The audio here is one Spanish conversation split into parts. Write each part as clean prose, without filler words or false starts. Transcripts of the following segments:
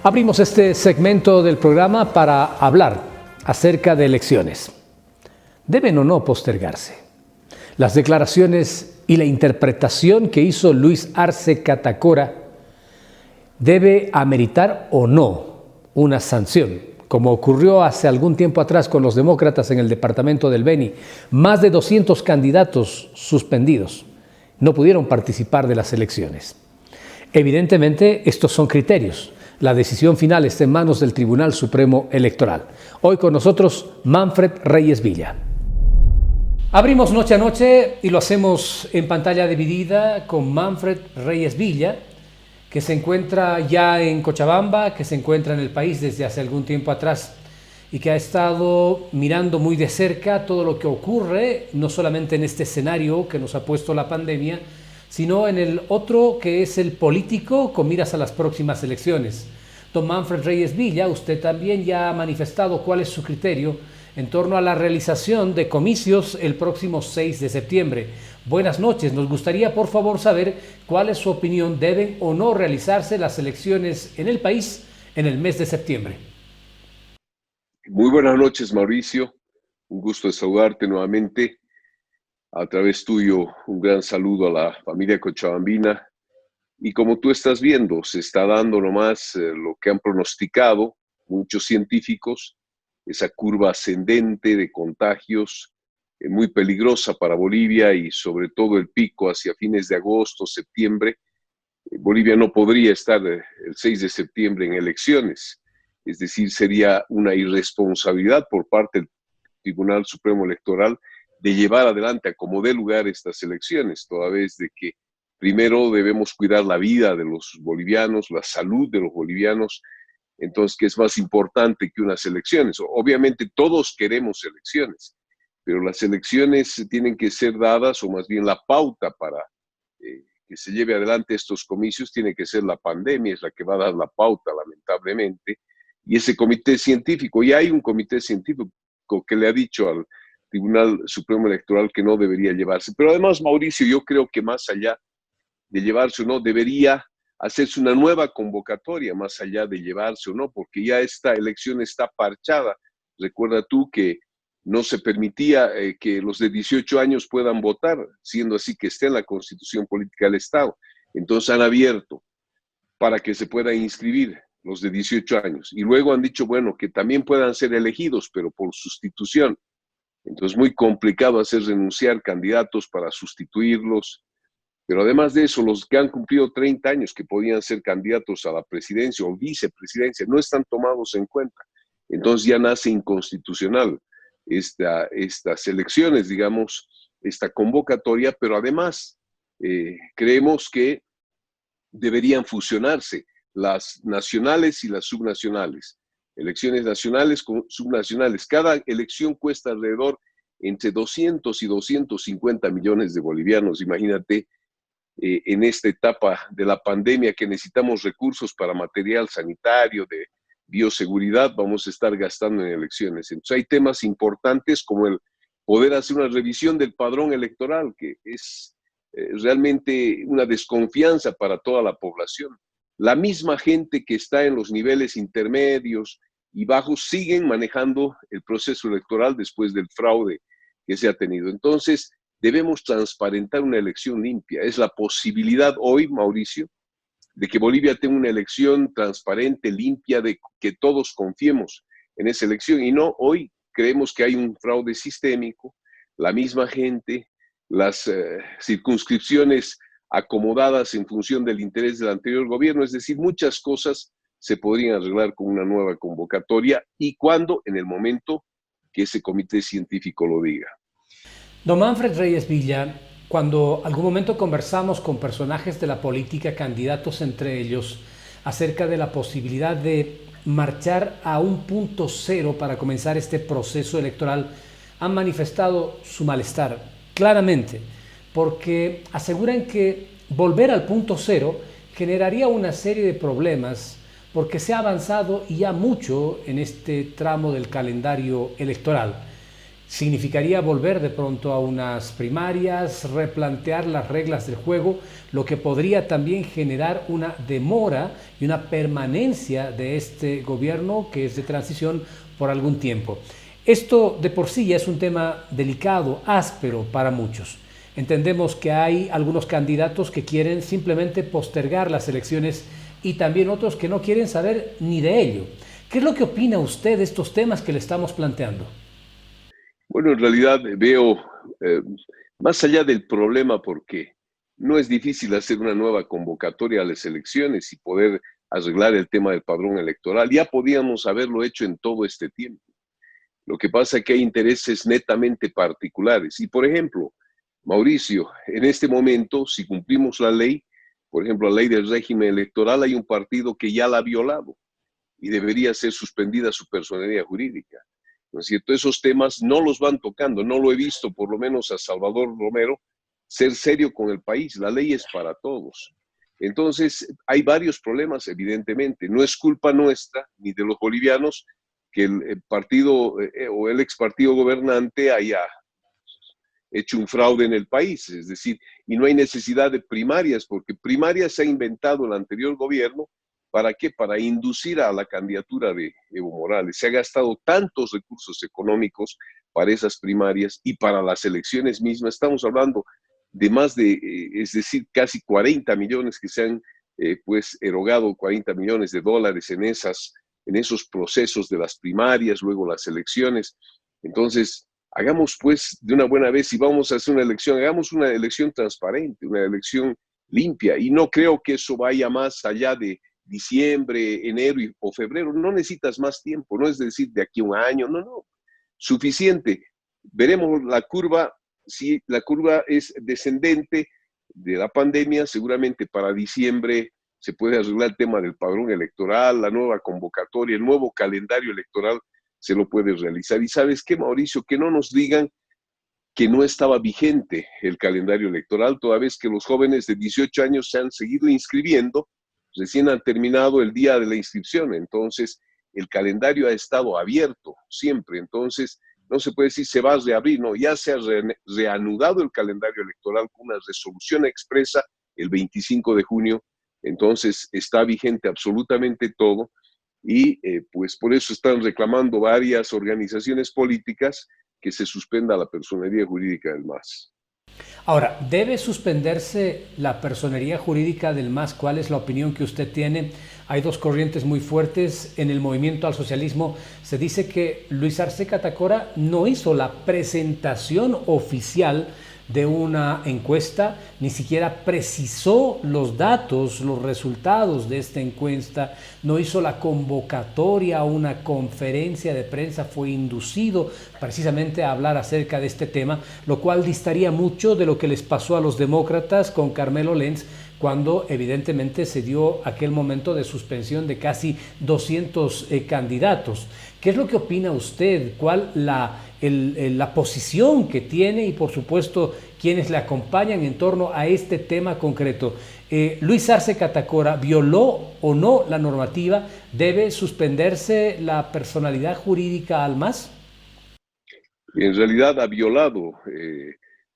Abrimos este segmento del programa para hablar acerca de elecciones. ¿Deben o no postergarse? Las declaraciones y la interpretación que hizo Luis Arce Catacora debe ameritar o no una sanción, como ocurrió hace algún tiempo atrás con los demócratas en el departamento del Beni. Más de 200 candidatos suspendidos no pudieron participar de las elecciones. Evidentemente, estos son criterios. La decisión final está en manos del Tribunal Supremo Electoral. Hoy con nosotros, Manfred Reyes Villa. Abrimos noche a noche y lo hacemos en pantalla dividida con Manfred Reyes Villa, que se encuentra ya en Cochabamba, que se encuentra en el país desde hace algún tiempo atrás y que ha estado mirando muy de cerca todo lo que ocurre, no solamente en este escenario que nos ha puesto la pandemia, sino en el otro que es el político con miras a las próximas elecciones. Don Manfred Reyes Villa, usted también ya ha manifestado cuál es su criterio en torno a la realización de comicios el próximo 6 de septiembre. Buenas noches, nos gustaría por favor saber cuál es su opinión, ¿deben o no realizarse las elecciones en el país en el mes de septiembre? Muy buenas noches, Mauricio, un gusto de saludarte nuevamente. A través tuyo, un gran saludo a la familia cochabambina. Y como tú estás viendo, se está dando nomás lo que han pronosticado muchos científicos, esa curva ascendente de contagios muy peligrosa para Bolivia y sobre todo el pico hacia fines de agosto, septiembre. Bolivia no podría estar el 6 de septiembre en elecciones, es decir, sería una irresponsabilidad por parte del Tribunal Supremo Electoral de llevar adelante a como dé lugar estas elecciones, toda vez de que primero debemos cuidar la vida de los bolivianos, la salud de los bolivianos. Entonces, ¿qué es más importante que unas elecciones? Obviamente todos queremos elecciones, pero las elecciones tienen que ser dadas, o más bien la pauta para que se lleve adelante estos comicios tiene que ser la pandemia, es la que va a dar la pauta, lamentablemente, y ese comité científico, y hay un comité científico que le ha dicho al Tribunal Supremo Electoral que no debería llevarse. Pero además, Mauricio, yo creo que más allá de llevarse o no, debería hacerse una nueva convocatoria, más allá de llevarse o no, porque ya esta elección está parchada. Recuerda tú que no se permitía que los de 18 años puedan votar, siendo así que esté en la Constitución Política del Estado. Entonces han abierto para que se puedan inscribir los de 18 años. Y luego han dicho, bueno, que también puedan ser elegidos, pero por sustitución. Entonces, muy complicado hacer renunciar candidatos para sustituirlos. Pero además de eso, los que han cumplido 30 años que podían ser candidatos a la presidencia o vicepresidencia no están tomados en cuenta. Entonces ya nace inconstitucional estas elecciones, digamos, esta convocatoria, pero además creemos que deberían fusionarse las nacionales y las subnacionales. Elecciones nacionales con subnacionales. Cada elección cuesta alrededor entre 200 y 250 millones de bolivianos. Imagínate, en esta etapa de la pandemia que necesitamos recursos para material sanitario, de bioseguridad, vamos a estar gastando en elecciones. Entonces hay temas importantes como el poder hacer una revisión del padrón electoral, que es realmente una desconfianza para toda la población. La misma gente que está en los niveles intermedios y bajos siguen manejando el proceso electoral después del fraude que se ha tenido. Entonces, debemos transparentar una elección limpia. Es la posibilidad hoy, Mauricio, de que Bolivia tenga una elección transparente, limpia, de que todos confiemos en esa elección. Y no, hoy creemos que hay un fraude sistémico, la misma gente, las circunscripciones acomodadas en función del interés del anterior gobierno, es decir, muchas cosas se podrían arreglar con una nueva convocatoria y cuando, en el momento que ese comité científico lo diga. Don Manfred Reyes Villa, cuando algún momento conversamos con personajes de la política, candidatos entre ellos, acerca de la posibilidad de marchar a un punto cero para comenzar este proceso electoral, han manifestado su malestar claramente, porque aseguran que volver al punto cero generaría una serie de problemas, porque se ha avanzado ya mucho en este tramo del calendario electoral. Significaría volver de pronto a unas primarias, replantear las reglas del juego, lo que podría también generar una demora y una permanencia de este gobierno que es de transición por algún tiempo. Esto de por sí ya es un tema delicado, áspero para muchos. Entendemos que hay algunos candidatos que quieren simplemente postergar las elecciones y también otros que no quieren saber ni de ello. ¿Qué es lo que opina usted de estos temas que le estamos planteando? Bueno, en realidad veo eh, más allá del problema porque no es difícil hacer una nueva convocatoria a las elecciones y poder arreglar el tema del padrón electoral. Ya podíamos haberlo hecho en todo este tiempo. Lo que pasa es que hay intereses netamente particulares. Y, por ejemplo, Mauricio, en este momento, si cumplimos la ley, por ejemplo, la ley del régimen electoral, hay un partido que ya la ha violado y debería ser suspendida su personería jurídica. ¿No es cierto? Esos temas no los van tocando. No lo he visto, por lo menos a Salvador Romero, ser serio con el país. La ley es para todos. Entonces, hay varios problemas, evidentemente. No es culpa nuestra ni de los bolivianos que el partido o el ex partido gobernante haya hecho un fraude en el país. Es decir, y no hay necesidad de primarias, porque primarias se ha inventado el anterior gobierno. ¿Para qué? Para inducir a la candidatura de Evo Morales. Se ha gastado tantos recursos económicos para esas primarias y para las elecciones mismas. Estamos hablando de más de, es decir, casi 40 millones que se han pues erogado, 40 millones de dólares en esos procesos de las primarias, luego las elecciones. Entonces, hagamos pues de una buena vez, si vamos a hacer una elección, hagamos una elección transparente, una elección limpia, y no creo que eso vaya más allá de diciembre, enero o febrero. No necesitas más tiempo, no es decir de aquí a un año, no, no, suficiente. Veremos la curva, si la curva es descendente de la pandemia, seguramente para diciembre se puede arreglar el tema del padrón electoral, la nueva convocatoria, el nuevo calendario electoral se lo puede realizar. Y sabes qué, Mauricio, que no nos digan que no estaba vigente el calendario electoral, toda vez que los jóvenes de 18 años se han seguido inscribiendo, recién han terminado el día de la inscripción, entonces el calendario ha estado abierto siempre, entonces no se puede decir se va a reabrir, no, ya se ha reanudado el calendario electoral con una resolución expresa el 25 de junio, entonces está vigente absolutamente todo y pues por eso están reclamando varias organizaciones políticas que se suspenda la personería jurídica del MAS. Ahora, ¿debe suspenderse la personería jurídica del MAS? ¿Cuál es la opinión que usted tiene? Hay dos corrientes muy fuertes en el movimiento al socialismo. Se dice que Luis Arce Catacora no hizo la presentación oficial de una encuesta, ni siquiera precisó los datos, los resultados de esta encuesta, no hizo la convocatoria a una conferencia de prensa, fue inducido precisamente a hablar acerca de este tema, lo cual distaría mucho de lo que les pasó a los demócratas con Carmelo Lenz, cuando evidentemente se dio aquel momento de suspensión de casi 200 candidatos. ¿Qué es lo que opina usted? ¿Cuál la posición que tiene y por supuesto quienes le acompañan en torno a este tema concreto? Luis Arce Catacora, ¿violó o no la normativa? ¿Debe suspenderse la personalidad jurídica al MAS? En realidad ha violado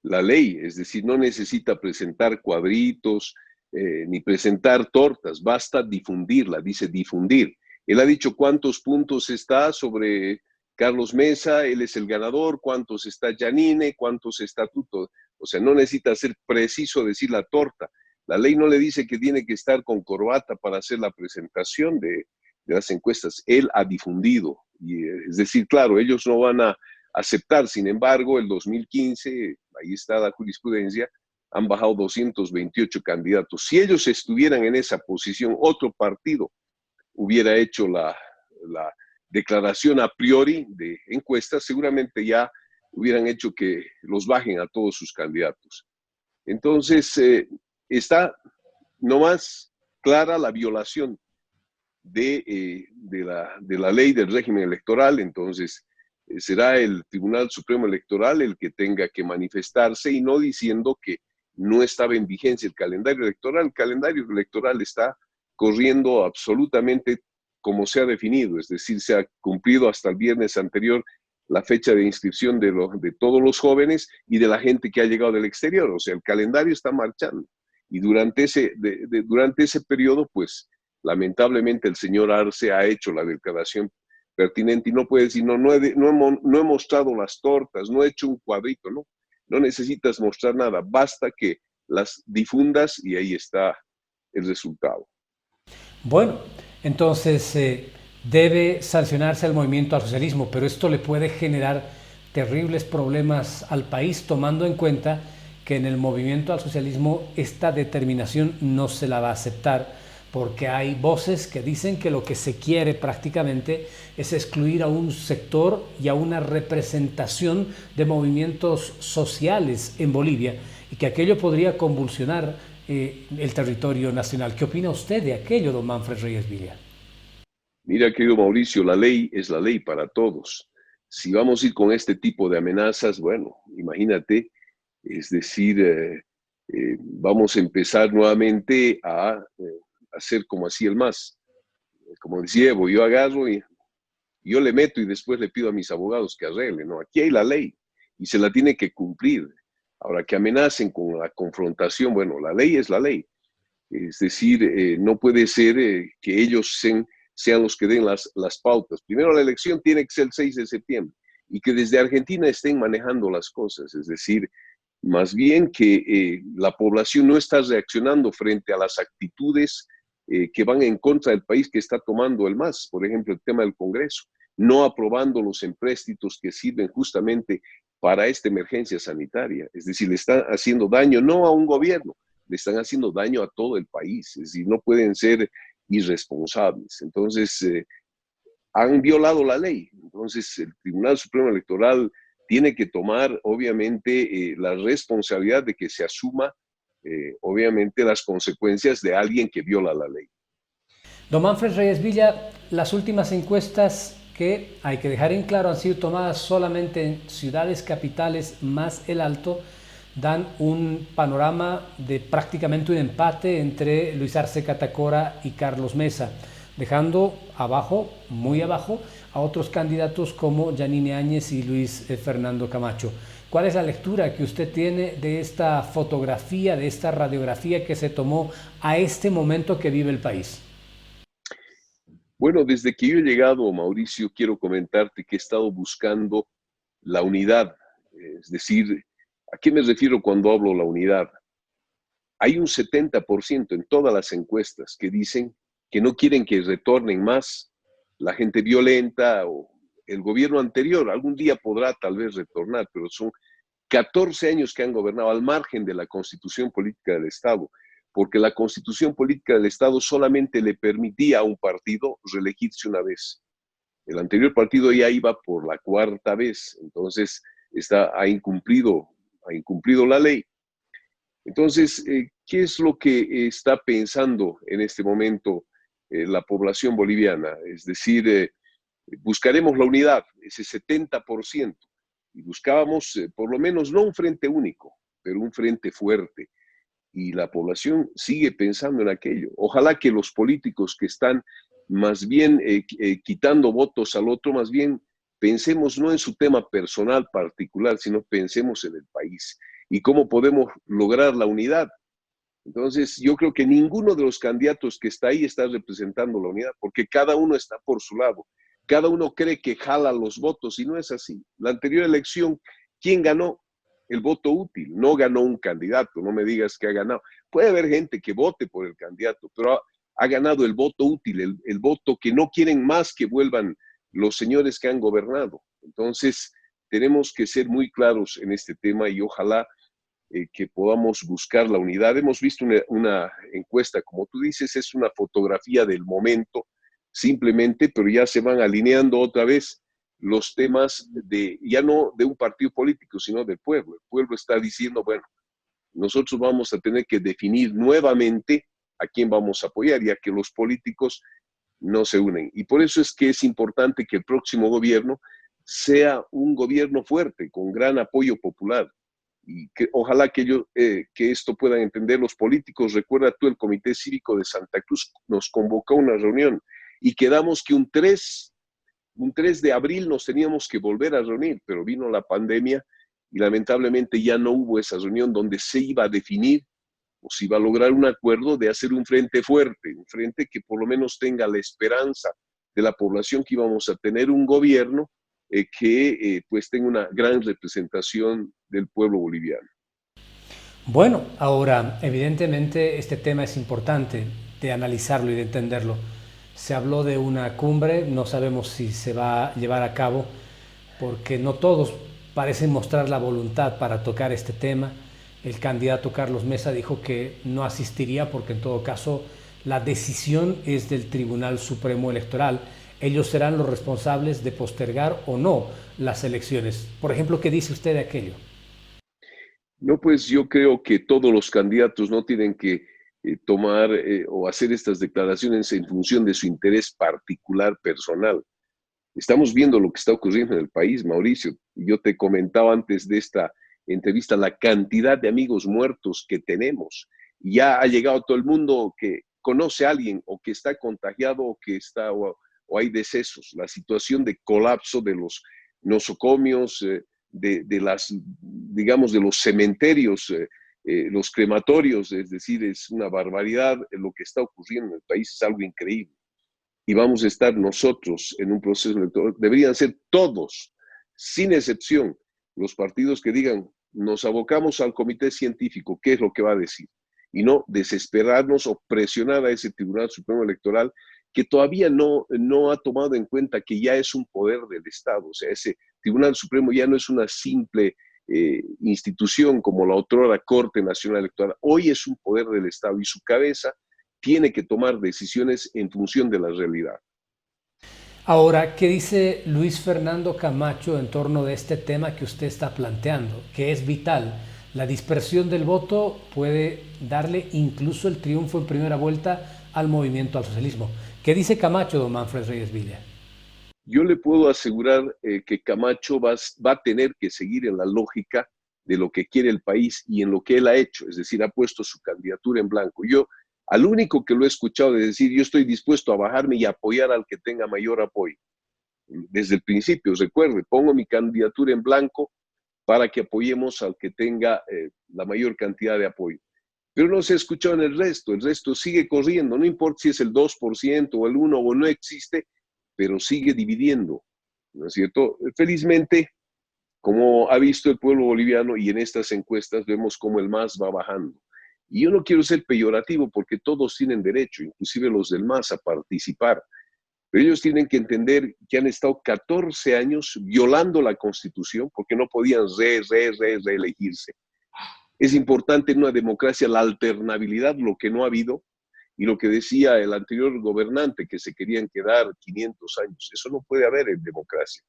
la ley, es decir, no necesita presentar cuadritos ni presentar tortas, basta difundirla, dice difundir. Él ha dicho cuántos puntos está sobre Carlos Mesa, él es el ganador, cuántos está Janine, cuántos estatutos. O sea, no necesita ser preciso decir la torta. La ley no le dice que tiene que estar con corbata para hacer la presentación de las encuestas. Él ha difundido. Y, es decir, claro, ellos no van a aceptar. Sin embargo, el 2015, ahí está la jurisprudencia, han bajado 228 candidatos. Si ellos estuvieran en esa posición, otro partido hubiera hecho la declaración a priori de encuestas, seguramente ya hubieran hecho que los bajen a todos sus candidatos. Entonces, está nomás clara la violación de la ley del régimen electoral, entonces será el Tribunal Supremo Electoral el que tenga que manifestarse y no diciendo que no estaba en vigencia el calendario electoral. El calendario electoral está corriendo absolutamente como se ha definido, es decir, se ha cumplido hasta el viernes anterior la fecha de inscripción de todos los jóvenes y de la gente que ha llegado del exterior. O sea, el calendario está marchando. Y durante ese periodo, pues, lamentablemente el señor Arce ha hecho la declaración pertinente y no puede decir, no he mostrado las tortas, no he hecho un cuadrito, ¿no? No necesitas mostrar nada, basta que las difundas y ahí está el resultado. Bueno, entonces debe sancionarse al movimiento al socialismo, pero esto le puede generar terribles problemas al país, tomando en cuenta que en el movimiento al socialismo esta determinación no se la va a aceptar, porque hay voces que dicen que lo que se quiere prácticamente es excluir a un sector y a una representación de movimientos sociales en Bolivia, y que aquello podría convulsionar el territorio nacional. ¿Qué opina usted de aquello, don Manfred Reyes Villa? Mira, querido Mauricio, la ley es la ley para todos. Si vamos a ir con este tipo de amenazas, bueno, imagínate, es decir, vamos a empezar nuevamente a hacer como hacía el MAS. Como decía Evo, yo agarro y yo le meto y después le pido a mis abogados que arreglen, ¿no? Aquí hay la ley y se la tiene que cumplir. Ahora, que amenacen con la confrontación, bueno, la ley es la ley. Es decir, no puede ser que ellos sean los que den las pautas. Primero, la elección tiene que ser el 6 de septiembre y que desde Argentina estén manejando las cosas. Es decir, más bien que la población no está reaccionando frente a las actitudes que van en contra del país que está tomando el MAS. Por ejemplo, el tema del Congreso, no aprobando los empréstitos que sirven justamente para esta emergencia sanitaria. Es decir, le están haciendo daño no a un gobierno, le están haciendo daño a todo el país. Es decir, no pueden ser irresponsables. Entonces, han violado la ley. Entonces, el Tribunal Supremo Electoral tiene que tomar, obviamente, la responsabilidad de que se asuma, obviamente, las consecuencias de alguien que viola la ley. Don Manfred Reyes Villa, las últimas encuestas que hay que dejar en claro han sido tomadas solamente en ciudades capitales más el Alto, dan un panorama de prácticamente un empate entre Luis Arce Catacora y Carlos Mesa, dejando abajo, muy abajo, a otros candidatos como Yanine Áñez y Luis Fernando Camacho. ¿Cuál es la lectura que usted tiene de esta fotografía, de esta radiografía que se tomó a este momento que vive el país? Bueno, desde que yo he llegado, Mauricio, quiero comentarte que he estado buscando la unidad. Es decir, ¿a qué me refiero cuando hablo la unidad? Hay un 70% en todas las encuestas que dicen que no quieren que retornen más la gente violenta o el gobierno anterior. Algún día podrá tal vez retornar, pero son 14 años que han gobernado al margen de la constitución política del Estado, porque la constitución política del Estado solamente le permitía a un partido reelegirse una vez. El anterior partido ya iba por la cuarta vez, entonces ha incumplido la ley. Entonces, ¿qué es lo que está pensando en este momento la población boliviana? Es decir, buscaremos la unidad, ese 70%, y buscábamos por lo menos no un frente único, pero un frente fuerte. Y la población sigue pensando en aquello. Ojalá que los políticos que están más bien quitando votos al otro, más bien pensemos no en su tema personal particular, sino pensemos en el país y cómo podemos lograr la unidad. Entonces, yo creo que ninguno de los candidatos que está ahí está representando la unidad, porque cada uno está por su lado. Cada uno cree que jala los votos y no es así. La anterior elección, ¿quién ganó? El voto útil. No ganó un candidato, no me digas que ha ganado. Puede haber gente que vote por el candidato, pero ha ganado el voto útil, el voto que no quieren más que vuelvan los señores que han gobernado. Entonces, tenemos que ser muy claros en este tema y ojalá que podamos buscar la unidad. Hemos visto una encuesta, como tú dices, es una fotografía del momento, simplemente, pero ya se van alineando otra vez los temas ya no de un partido político, sino del pueblo. El pueblo está diciendo, bueno, nosotros vamos a tener que definir nuevamente a quién vamos a apoyar, ya que los políticos no se unen. Y por eso es que es importante que el próximo gobierno sea un gobierno fuerte, con gran apoyo popular. Y que ojalá que esto puedan entender los políticos. Recuerda tú, el Comité Cívico de Santa Cruz nos convocó a una reunión y quedamos que un 3 un 3 de abril nos teníamos que volver a reunir, pero vino la pandemia y lamentablemente ya no hubo esa reunión donde se iba a definir o se iba a lograr un acuerdo de hacer un frente fuerte, un frente que por lo menos tenga la esperanza de la población que íbamos a tener un gobierno que pues tenga una gran representación del pueblo boliviano. Bueno, ahora, evidentemente este tema es importante de analizarlo y de entenderlo. Se habló de una cumbre, no sabemos si se va a llevar a cabo, porque no todos parecen mostrar la voluntad para tocar este tema. El candidato Carlos Mesa dijo que no asistiría porque en todo caso la decisión es del Tribunal Supremo Electoral. Ellos serán los responsables de postergar o no las elecciones. Por ejemplo, ¿qué dice usted de aquello? No, pues yo creo que todos los candidatos no tienen que tomar o hacer estas declaraciones en función de su interés particular personal. Estamos viendo lo que está ocurriendo en el país, Mauricio. Yo te comentaba antes de esta entrevista la cantidad de amigos muertos que tenemos. Ya ha llegado todo el mundo que conoce a alguien o que está contagiado o que está o hay decesos. La situación de colapso de los nosocomios, de las, digamos, de los cementerios, los crematorios, es decir, es una barbaridad. Lo que está ocurriendo en el país es algo increíble. Y vamos a estar nosotros en un proceso electoral. Deberían ser todos, sin excepción, los partidos que digan, nos abocamos al comité científico, ¿qué es lo que va a decir? Y no desesperarnos o presionar a ese Tribunal Supremo Electoral que todavía no ha tomado en cuenta que ya es un poder del Estado. O sea, ese Tribunal Supremo ya no es una simple institución como la otrora Corte Nacional Electoral. Hoy es un poder del Estado y su cabeza tiene que tomar decisiones en función de la realidad. Ahora, ¿qué dice Luis Fernando Camacho en torno de este tema que usted está planteando, que es vital? La dispersión del voto puede darle incluso el triunfo en primera vuelta al movimiento al socialismo. ¿Qué dice Camacho, don Manfred Reyes Villa? Yo le puedo asegurar que Camacho va a tener que seguir en la lógica de lo que quiere el país y en lo que él ha hecho, es decir, ha puesto su candidatura en blanco. Yo, al único que lo he escuchado de decir, yo estoy dispuesto a bajarme y apoyar al que tenga mayor apoyo. Desde el principio, recuerde, pongo mi candidatura en blanco para que apoyemos al que tenga la mayor cantidad de apoyo. Pero no se ha escuchado en el resto sigue corriendo, no importa si es el 2% o el 1% o no existe, pero sigue dividiendo, ¿no es cierto? Felizmente, como ha visto el pueblo boliviano y en estas encuestas vemos cómo el MAS va bajando. Y yo no quiero ser peyorativo porque todos tienen derecho, inclusive los del MAS, a participar. Pero ellos tienen que entender que han estado 14 años violando la Constitución porque no podían reelegirse. Es importante en una democracia la alternabilidad, lo que no ha habido, y lo que decía el anterior gobernante, que se querían quedar 500 años. Eso no puede haber en democracia.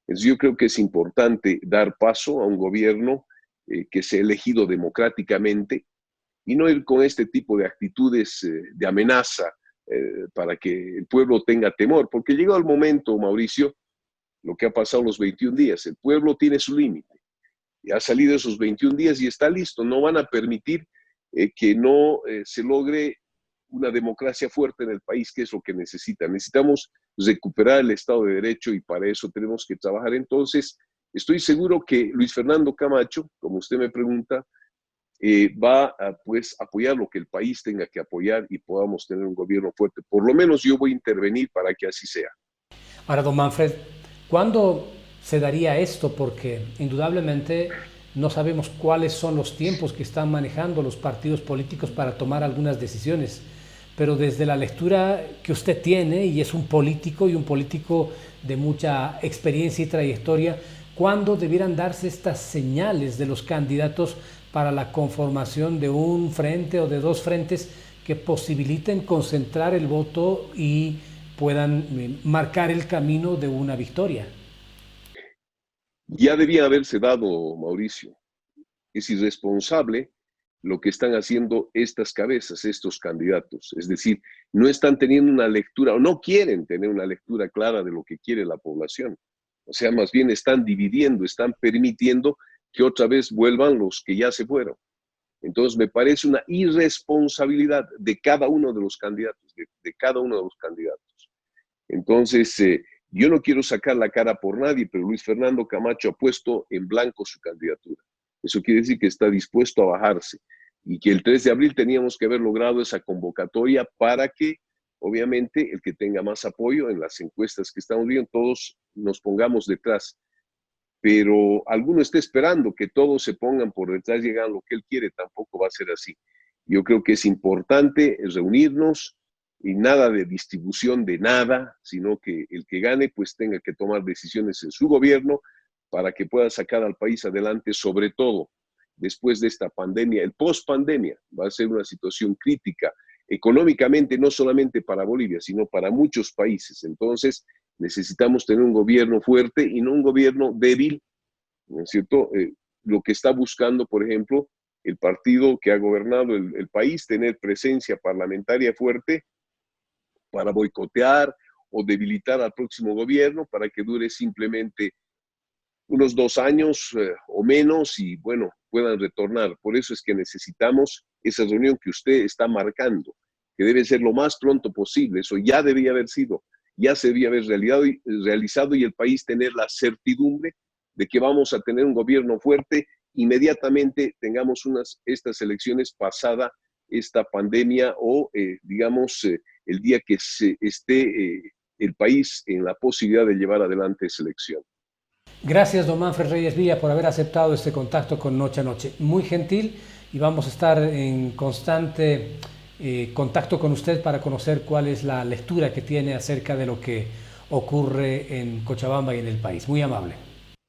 Entonces yo creo que es importante dar paso a un gobierno que sea elegido democráticamente y no ir con este tipo de actitudes de amenaza para que el pueblo tenga temor, porque llegado el momento, Mauricio, lo que ha pasado los 21 días, el pueblo tiene su límite, ha salido esos 21 días y está listo, no van a permitir que no se logre una democracia fuerte en el país, que es lo que necesita. Necesitamos recuperar el Estado de Derecho y para eso tenemos que trabajar. Entonces, estoy seguro que Luis Fernando Camacho, como usted me pregunta, va a pues, apoyar lo que el país tenga que apoyar y podamos tener un gobierno fuerte. Por lo menos yo voy a intervenir para que así sea. Ahora, don Manfred, ¿cuándo se daría esto? Porque indudablemente no sabemos cuáles son los tiempos que están manejando los partidos políticos para tomar algunas decisiones. Pero desde la lectura que usted tiene, y es un político y un político de mucha experiencia y trayectoria, ¿cuándo debieran darse estas señales de los candidatos para la conformación de un frente o de dos frentes que posibiliten concentrar el voto y puedan marcar el camino de una victoria? Ya debía haberse dado, Mauricio. Es irresponsable lo que están haciendo estas cabezas, estos candidatos. Es decir, no están teniendo una lectura o no quieren tener una lectura clara de lo que quiere la población. O sea, más bien están dividiendo, están permitiendo que otra vez vuelvan los que ya se fueron. Entonces, me parece una irresponsabilidad de cada uno de los candidatos, de cada uno de los candidatos. Entonces, Yo no quiero sacar la cara por nadie, pero Luis Fernando Camacho ha puesto en blanco su candidatura. Eso quiere decir que está dispuesto a bajarse y que el 3 de abril teníamos que haber logrado esa convocatoria para que, obviamente, el que tenga más apoyo en las encuestas que estamos viendo, todos nos pongamos detrás. Pero alguno está esperando que todos se pongan por detrás y hagan lo que él quiere, tampoco va a ser así. Yo creo que es importante reunirnos y nada de distribución de nada, sino que el que gane pues tenga que tomar decisiones en su gobierno para que pueda sacar al país adelante, sobre todo después de esta pandemia. El post-pandemia va a ser una situación crítica económicamente, no solamente para Bolivia, sino para muchos países. Entonces necesitamos tener un gobierno fuerte y no un gobierno débil, ¿no es cierto? Lo que está buscando, por ejemplo, el partido que ha gobernado el país, tener presencia parlamentaria fuerte para boicotear o debilitar al próximo gobierno para que dure simplemente unos 2 años o menos y, bueno, puedan retornar. Por eso es que necesitamos esa reunión que usted está marcando, que debe ser lo más pronto posible. Eso ya debía haber sido, ya se debía haber realizado y el país tener la certidumbre de que vamos a tener un gobierno fuerte inmediatamente tengamos estas elecciones pasada esta pandemia o, digamos, el día que esté el país en la posibilidad de llevar adelante esa elección. Gracias, don Manfred Reyes Villa, por haber aceptado este contacto con Noche a Noche. Muy gentil y vamos a estar en constante contacto con usted para conocer cuál es la lectura que tiene acerca de lo que ocurre en Cochabamba y en el país. Muy amable.